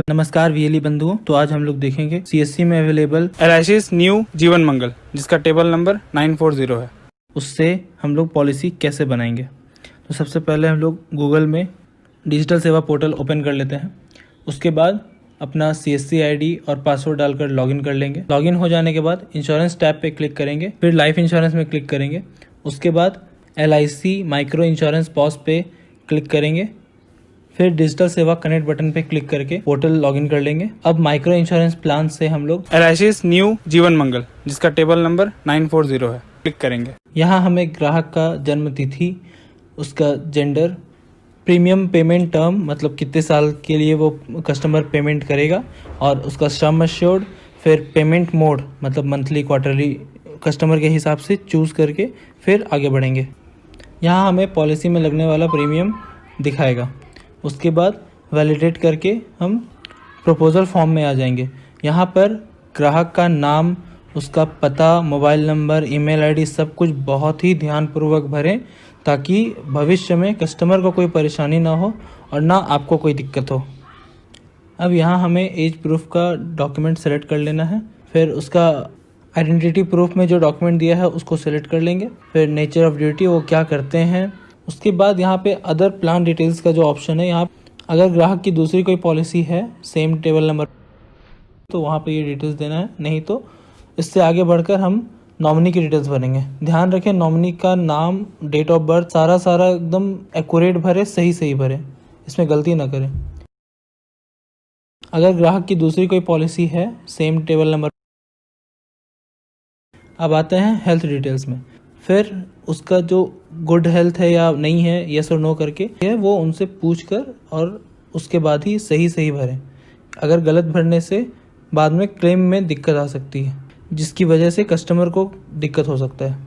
नमस्कार वीएलई बंधुओं। तो आज हम लोग देखेंगे सीएससी में अवेलेबल एलआईसी न्यू जीवन मंगल, जिसका टेबल नंबर 940 है। उससे हम लोग पॉलिसी कैसे बनाएंगे। तो सबसे पहले हम लोग गूगल में डिजिटल सेवा पोर्टल ओपन कर लेते हैं। उसके बाद अपना सीएससी आईडी और पासवर्ड डालकर लॉगिन कर लेंगे। लॉगिन हो जाने के बाद इंश्योरेंस टैब पे क्लिक करेंगे, फिर लाइफ इंश्योरेंस में क्लिक करेंगे। उसके बाद एलआईसी माइक्रो इंश्योरेंस पॉज पे क्लिक करेंगे, फिर डिजिटल सेवा कनेक्ट बटन पे क्लिक करके पोर्टल लॉगिन कर लेंगे। अब माइक्रो इंश्योरेंस प्लान से हम लोग एलआईसी न्यू जीवन मंगल, जिसका टेबल नंबर 940 है, क्लिक करेंगे। यहाँ हमें ग्राहक का जन्म तिथि, उसका जेंडर, प्रीमियम पेमेंट टर्म मतलब कितने साल के लिए वो कस्टमर पेमेंट करेगा, और उसका सम एश्योर्ड, फिर पेमेंट मोड मतलब मंथली क्वार्टरली कस्टमर के हिसाब से चूज़ करके फिर आगे बढ़ेंगे। यहाँ हमें पॉलिसी में लगने वाला प्रीमियम दिखाएगा। उसके बाद वैलिडेट करके हम प्रपोजल फॉर्म में आ जाएंगे। यहाँ पर ग्राहक का नाम, उसका पता, मोबाइल नंबर, ईमेल आईडी सब कुछ बहुत ही ध्यानपूर्वक भरें, ताकि भविष्य में कस्टमर को कोई परेशानी ना हो और ना आपको कोई दिक्कत हो। अब यहाँ हमें एज प्रूफ का डॉक्यूमेंट सेलेक्ट कर लेना है। फिर उसका आइडेंटिटी प्रूफ में जो डॉक्यूमेंट दिया है उसको सेलेक्ट कर लेंगे। फिर नेचर ऑफ ड्यूटी, वो क्या करते हैं। उसके बाद यहाँ पे अदर प्लान डिटेल्स का जो ऑप्शन है, यहाँ अगर ग्राहक की दूसरी कोई पॉलिसी है सेम टेबल नंबर तो वहाँ पे ये डिटेल्स देना है, नहीं तो इससे आगे बढ़कर हम नॉमिनी की डिटेल्स भरेंगे। ध्यान रखें नॉमिनी का नाम, डेट ऑफ बर्थ सारा एकदम एक्यूरेट भरे, सही भरे, इसमें गलती ना करें। अगर ग्राहक की दूसरी कोई पॉलिसी है सेम टेबल नंबर। अब आते हैं हेल्थ डिटेल्स में। फिर उसका जो गुड हेल्थ है या नहीं है, येस और नो करके है वो उनसे पूछ कर और उसके बाद ही सही भरें। अगर गलत भरने से बाद में क्लेम में दिक्कत आ सकती है, जिसकी वजह से कस्टमर को दिक्कत हो सकता है।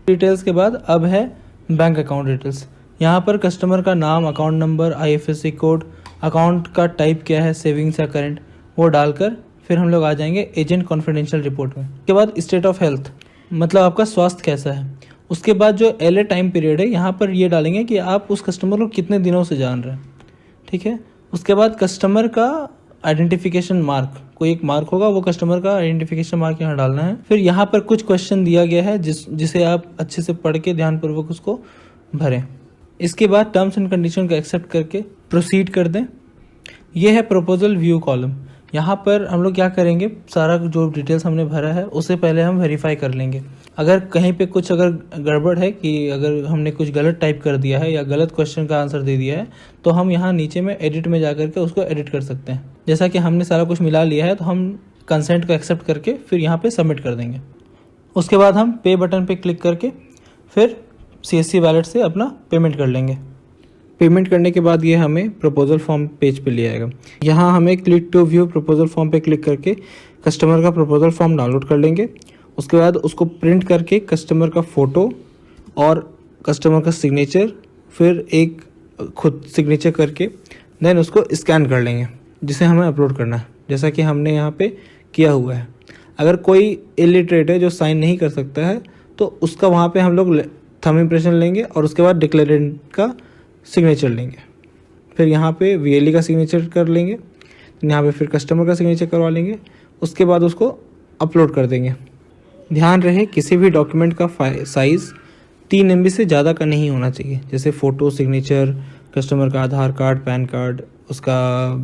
डिटेल्स के बाद अब है बैंक अकाउंट डिटेल्स। यहाँ पर कस्टमर का नाम, account number, IFSC code, account का टाइप क्या है, सेविंग्स या करेंट, वो डालकर फिर हम लोग आ जाएंगे एजेंट कॉन्फिडेंशियल रिपोर्ट में। उसके बाद स्टेट ऑफ हेल्थ मतलब आपका स्वास्थ्य कैसा है। उसके बाद जो एलए टाइम पीरियड है, यहाँ पर ये डालेंगे कि आप उस कस्टमर को कितने दिनों से जान रहे हैं, ठीक है। उसके बाद कस्टमर का आइडेंटिफिकेशन मार्क, कोई एक मार्क होगा, वो कस्टमर का आइडेंटिफिकेशन मार्क यहाँ डालना है। फिर यहाँ पर कुछ क्वेश्चन दिया गया है जिसे आप अच्छे से पढ़ के ध्यानपूर्वक उसको भरें। इसके बाद टर्म्स एंड कंडीशन को एक्सेप्ट करके प्रोसीड कर दें। ये है प्रपोजल व्यू कॉलम। यहाँ पर हम लोग क्या करेंगे, सारा जो डिटेल्स हमने भरा है उसे पहले हम वेरीफाई कर लेंगे। अगर कहीं पे कुछ अगर गड़बड़ है कि अगर हमने कुछ गलत टाइप कर दिया है या गलत क्वेश्चन का आंसर दे दिया है, तो हम यहाँ नीचे में एडिट में जा करके उसको एडिट कर सकते हैं। जैसा कि हमने सारा कुछ मिला लिया है, तो हम कंसेंट को एक्सेप्ट करके फिर यहाँ पे सबमिट कर देंगे। उसके बाद हम पे बटन पे क्लिक करके फिर सीएससी वॉलेट से अपना पेमेंट कर लेंगे। पेमेंट करने के बाद ये हमें प्रपोजल फॉर्म पेज पे ले आएगा। यहाँ हमें click to view proposal form पे क्लिक करके कस्टमर का प्रपोजल फॉर्म डाउनलोड कर लेंगे। उसके बाद उसको प्रिंट करके कस्टमर का फ़ोटो और कस्टमर का सिग्नेचर, फिर एक खुद सिग्नेचर करके देन उसको स्कैन कर लेंगे, जिसे हमें अपलोड करना है, जैसा कि हमने यहाँ पे किया हुआ है। अगर कोई इलिटरेट है जो साइन नहीं कर सकता है, तो उसका वहाँ पे हम लोग थंब इम्प्रेशन लेंगे और उसके बाद डिक्लेरेंट का सिग्नेचर लेंगे। फिर यहाँ पे वीएलई का सिग्नेचर कर लेंगे, यहाँ पे फिर कस्टमर का सिग्नेचर करवा लेंगे। उसके बाद उसको अपलोड कर देंगे। ध्यान रहे किसी भी डॉक्यूमेंट का साइज़ 3 MB से ज़्यादा का नहीं होना चाहिए, जैसे फ़ोटो, सिग्नेचर, कस्टमर का आधार कार्ड, पैन कार्ड, उसका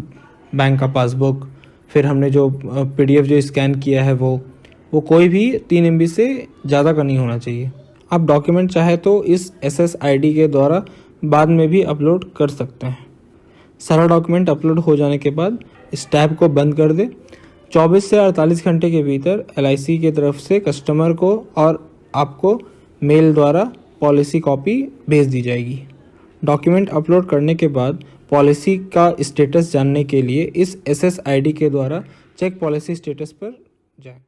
बैंक का पासबुक, फिर हमने जो PDF जो स्कैन किया है वो कोई भी 3 MB से ज़्यादा का नहीं होना चाहिए। आप डॉक्यूमेंट चाहे तो इस SSID के द्वारा बाद में भी अपलोड कर सकते हैं। सारा डॉक्यूमेंट अपलोड हो जाने के बाद इस टैब को बंद कर दें। 24 से 48 घंटे के भीतर एलआईसी की तरफ से कस्टमर को और आपको मेल द्वारा पॉलिसी कॉपी भेज दी जाएगी। डॉक्यूमेंट अपलोड करने के बाद पॉलिसी का स्टेटस जानने के लिए इस SSID के द्वारा चेक पॉलिसी स्टेटस पर जाएं।